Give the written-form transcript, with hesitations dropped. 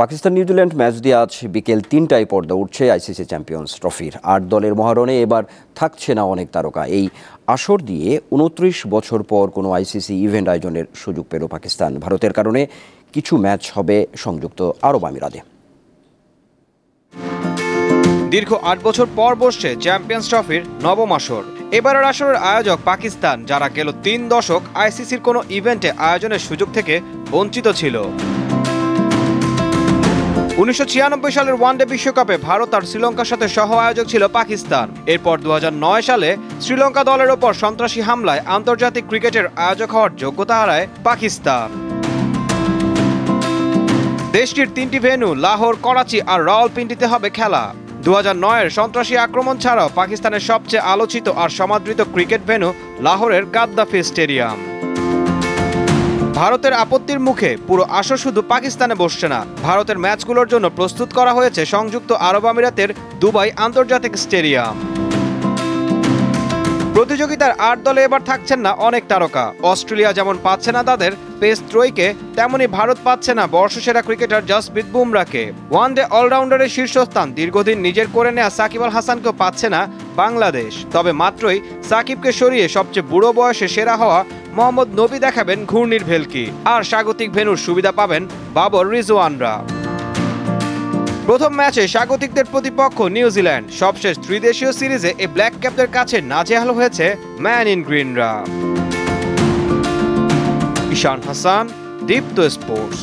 Pakistan New Zealand match দিয়ে আজ বিকেল ৩টায় পর্দা উঠছে আইসিসি চ্যাম্পিয়ন্স ট্রফির ৮ দলের মহারণে এবার থাকছে না অনেক তারকা। এই আসর দিয়ে ২৯ বছর পর কোনো আইসিসি ইভেন্ট আয়োজনের সুযোগ পেল পাকিস্তান। ভারতের কারণে কিছু ম্যাচ হবে সংযুক্ত আরব আমিরাতে। দীর্ঘ ৮ বছর পর বসছে চ্যাম্পিয়ন্স ট্রফির নবম আসর। এবারের আসরের আয়োজক পাকিস্তান, যারা গেল ৩ দশক আইসিসির কোনো ইভেন্টে আয়োজনের সুযোগ থেকে বঞ্চিত ছিল। ১৯৯৬ সালের ওয়ানডে বিশ্বকাপে ভারত আর শ্রীলঙ্কার সাথে সহ আয়োজক ছিল পাকিস্তান। এরপর ২০০৯ সালে শ্রীলঙ্কা দলের ওপর সন্ত্রাসী হামলায় আন্তর্জাতিক ক্রিকেটের আয়োজক হওয়ার যোগ্যতা হারায় পাকিস্তান। দেশটির ৩টি ভেন্যু লাহোর, করাচি আর রাওয়ালপিন্ডিতে হবে খেলা। ২০০৯-এর সন্ত্রাসী আক্রমণ ছাড়াও পাকিস্তানের সবচেয়ে আলোচিত আর সমাদৃত ক্রিকেট ভেন্যু লাহোরের গাদ্দাফি স্টেডিয়াম। ভারতের আপত্তির মুখে পুরো আসর শুধু পাকিস্তানে বসছে না, ভারতের ম্যাচগুলোর জন্য প্রস্তুত করা হয়েছে সংযুক্ত আরব আমিরাতের দুবাই আন্তর্জাতিক স্টেডিয়াম। প্রতিযোগিতার ৮ দলে এবার থাকছেন না অনেক তারকা। অস্ট্রেলিয়া যেমন পাচ্ছে না তাদের পেস ত্রয়ীকে, তেমনি ভারত পাচ্ছে না বর্ষসেরা ক্রিকেটার জসপ্রীত বুমরাকে। ওয়ানডে অলরাউন্ডারের শীর্ষস্থান দীর্ঘদিন নিজের করে নেওয়া সাকিব আল হাসানকেও পাচ্ছে না বাংলাদেশ। তবে মাত্রই সাকিবকে সরিয়ে সবচেয়ে বুড়ো বয়সে সেরা হওয়া মোহাম্মদ নবী দেখাবেন ঘূর্ণির ভেলকি, আর স্বাগতিক ভেন্যুর সুবিধা পাবেন বাবর রিজওয়ানরা। প্রথম ম্যাচে স্বাগতিকদের প্রতিপক্ষ নিউজিল্যান্ড। সবশেষ ত্রিদেশীয় সিরিজে এই ব্ল্যাক ক্যাপদের কাছে নাজেহাল হয়েছে ম্যান ইন গ্রিনরা। ঈশান হাসান, দীপ্ত স্পোর্টস।